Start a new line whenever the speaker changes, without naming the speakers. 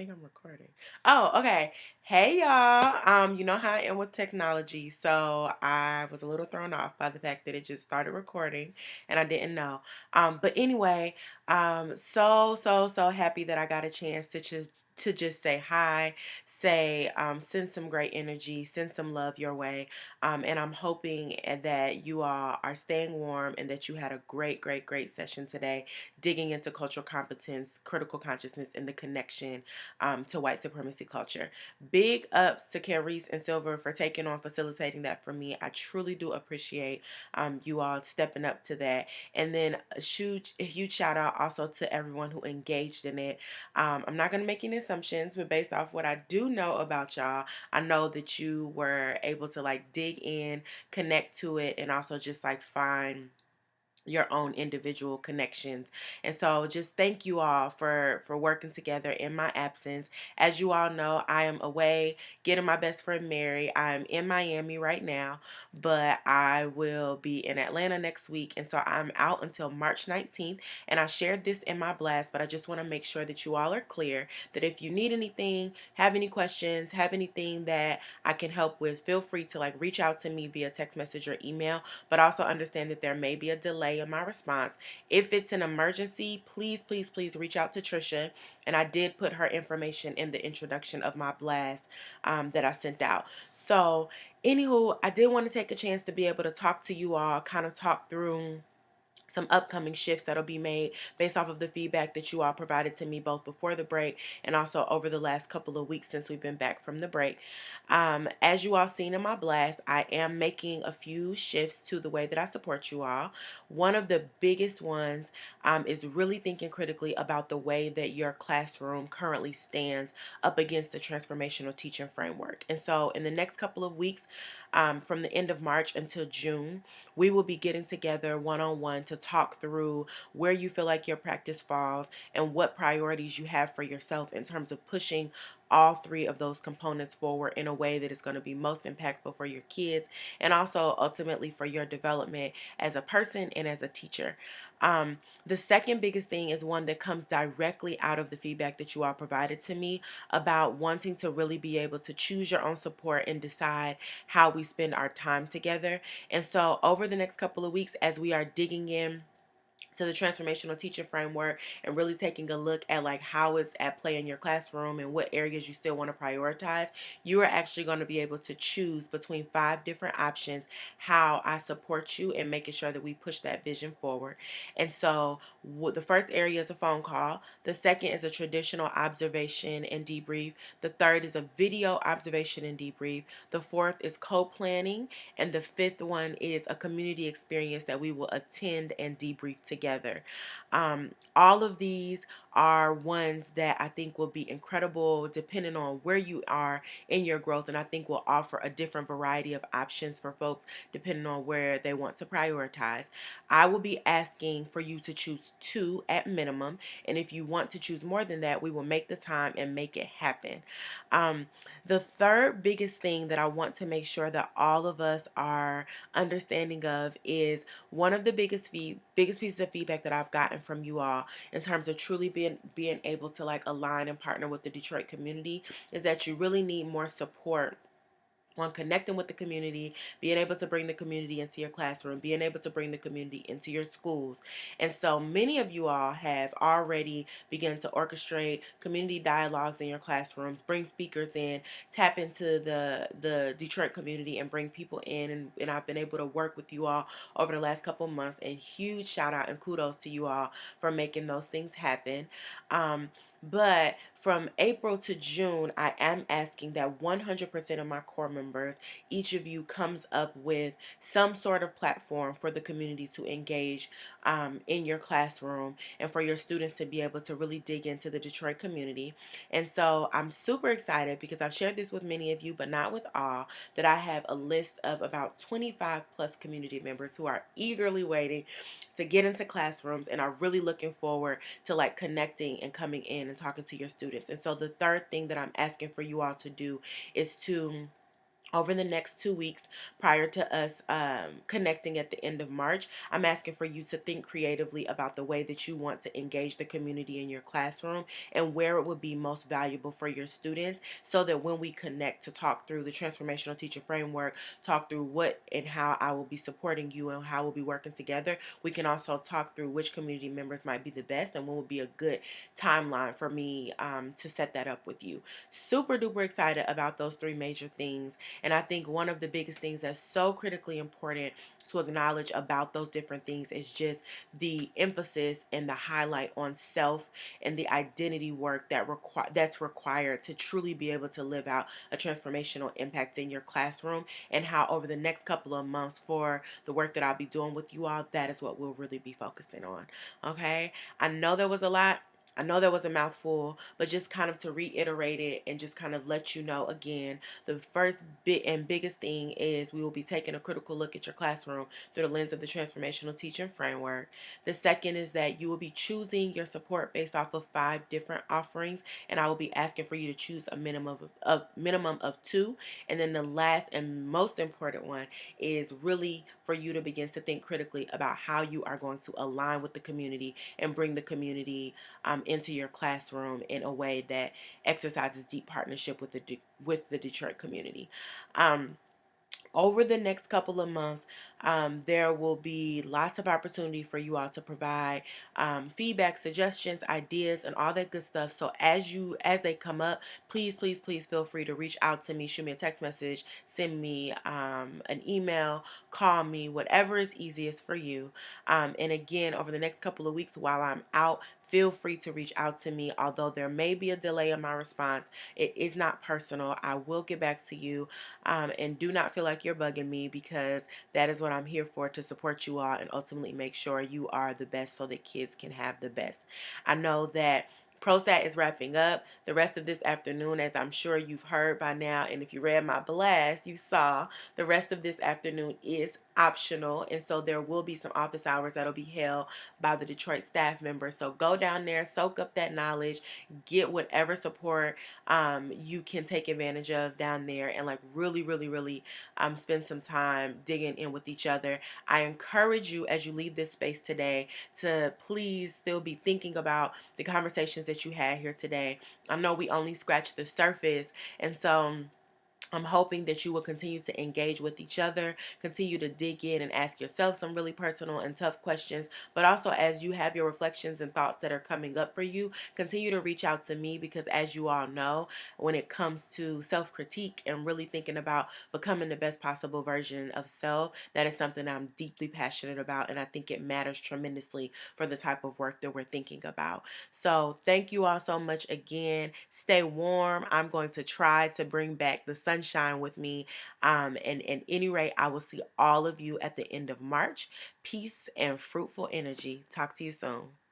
think I'm recording. Oh, okay. Hey y'all. You know how I am with technology, so I was a little thrown off by the fact that it just started recording and I didn't know. But anyway, so happy that I got a chance to just say hi, send some great energy, send some love your way. And I'm hoping that you all are staying warm and that you had a great session today, digging into cultural competence, critical consciousness, and the connection to white supremacy culture. Big ups to Carice and Silver for taking on facilitating that for me. I truly do appreciate you all stepping up to that. And then a huge shout out also to everyone who engaged in it. I'm not going to make any assumptions, but based off what I do know about y'all, I know that you were able to like dig in, connect to it, and also just like find your own individual connections. And so just thank you all for working together in my absence. As you all know, I am away getting my best friend Mary. I'm in Miami right now, but I will be in Atlanta next week, and so I'm out until March 19th. And I shared this in my blast, but I just want to make sure that you all are clear that if you need anything, have any questions, have anything that I can help with, feel free to like reach out to me via text message or email, but also understand that there may be a delay in my response. If it's an emergency, please reach out to Trisha. And I did put her information in the introduction of my blast that I sent out. So, anywho, I did want to take a chance to be able to talk to you all, kind of talk through some upcoming shifts that'll be made based off of the feedback that you all provided to me both before the break and also over the last couple of weeks since we've been back from the break. As you all seen in my blast, I am making a few shifts to the way that I support you all. One of the biggest ones is really thinking critically about the way that your classroom currently stands up against the transformational teaching framework. And so in the next couple of weeks, from the end of March until June, we will be getting together one on one to talk through where you feel like your practice falls and what priorities you have for yourself in terms of pushing all three of those components forward in a way that is going to be most impactful for your kids and also ultimately for your development as a person and as a teacher. The second biggest thing is one that comes directly out of the feedback that you all provided to me about wanting to really be able to choose your own support and decide how we spend our time together. And so, over the next couple of weeks, as we are digging in to the transformational teaching framework and really taking a look at like how it's at play in your classroom and what areas you still want to prioritize, you are actually going to be able to choose between 5 different options how I support you in making sure that we push that vision forward. And so the first area is a phone call. The second is a traditional observation and debrief. The third is a video observation and debrief. The fourth is co-planning, and the fifth one is a community experience that we will attend and debrief together. All of these are ones that I think will be incredible depending on where you are in your growth, and I think will offer a different variety of options for folks depending on where they want to prioritize. I will be asking for you to choose two at minimum, and if you want to choose more than that, we will make the time and make it happen. Um, the third biggest thing that I want to make sure that all of us are understanding of is one of the biggest pieces of feedback that I've gotten from you all in terms of truly being able to like align and partner with the Detroit community is that you really need more support on connecting with the community, being able to bring the community into your classroom, being able to bring the community into your schools. And so many of you all have already begun to orchestrate community dialogues in your classrooms, bring speakers in, tap into the Detroit community and bring people in. And I've been able to work with you all over the last couple months. And huge shout out and kudos to you all for making those things happen. But from April to June, I am asking that 100% of my core members, each of you comes up with some sort of platform for the community to engage in your classroom and for your students to be able to really dig into the Detroit community. And so I'm super excited because I've shared this with many of you, but not with all, that I have a list of about 25 plus community members who are eagerly waiting to get into classrooms and are really looking forward to like connecting and coming in and talking to your students. And so the third thing that I'm asking for you all to do is to over the next 2 weeks prior to us connecting at the end of March, I'm asking for you to think creatively about the way that you want to engage the community in your classroom and where it would be most valuable for your students, so that when we connect to talk through the transformational teacher framework, talk through what and how I will be supporting you and how we'll be working together, we can also talk through which community members might be the best and what would be a good timeline for me to set that up with you. Super duper excited about those three major things. And I think one of the biggest things that's so critically important to acknowledge about those different things is just the emphasis and the highlight on self and the identity work that's required to truly be able to live out a transformational impact in your classroom, and how over the next couple of months for the work that I'll be doing with you all, that is what we'll really be focusing on. Okay? I know there was a lot. I know that was a mouthful, but just kind of to reiterate it and just kind of let you know again, the first bit and biggest thing is we will be taking a critical look at your classroom through the lens of the transformational teaching framework. The second is that you will be choosing your support based off of 5 different offerings, and I will be asking for you to choose a minimum of two. And then the last and most important one is really for you to begin to think critically about how you are going to align with the community and bring the community into your classroom in a way that exercises deep partnership with the Detroit community. Um, Over the next couple of months, there will be lots of opportunity for you all to provide feedback, suggestions, ideas, and all that good stuff. So as they come up, please, please, please feel free to reach out to me, shoot me a text message, send me an email, call me, whatever is easiest for you. And again, over the next couple of weeks while I'm out, feel free to reach out to me. Although there may be a delay in my response, it is not personal. I will get back to you. And do not feel like you're bugging me, because that is what I'm here for, to support you all and ultimately make sure you are the best so that kids can have the best. I know that ProStat is wrapping up the rest of this afternoon, as I'm sure you've heard by now. And if you read my blast, you saw the rest of this afternoon is optional. And so there will be some office hours that'll be held by the Detroit staff members. So go down there, soak up that knowledge, get whatever support you can take advantage of down there, and like really, really, really spend some time digging in with each other. I encourage you as you leave this space today to please still be thinking about the conversations that you had here today. I know we only scratched the surface, and so I'm hoping that you will continue to engage with each other, continue to dig in and ask yourself some really personal and tough questions. But also, as you have your reflections and thoughts that are coming up for you, continue to reach out to me, because as you all know, when it comes to self critique and really thinking about becoming the best possible version of self, that is something I'm deeply passionate about. And I think it matters tremendously for the type of work that we're thinking about. So, thank you all so much again. Stay warm. I'm going to try to bring back the sunshine with me. And at any rate, I will see all of you at the end of March. Peace and fruitful energy. Talk to you soon.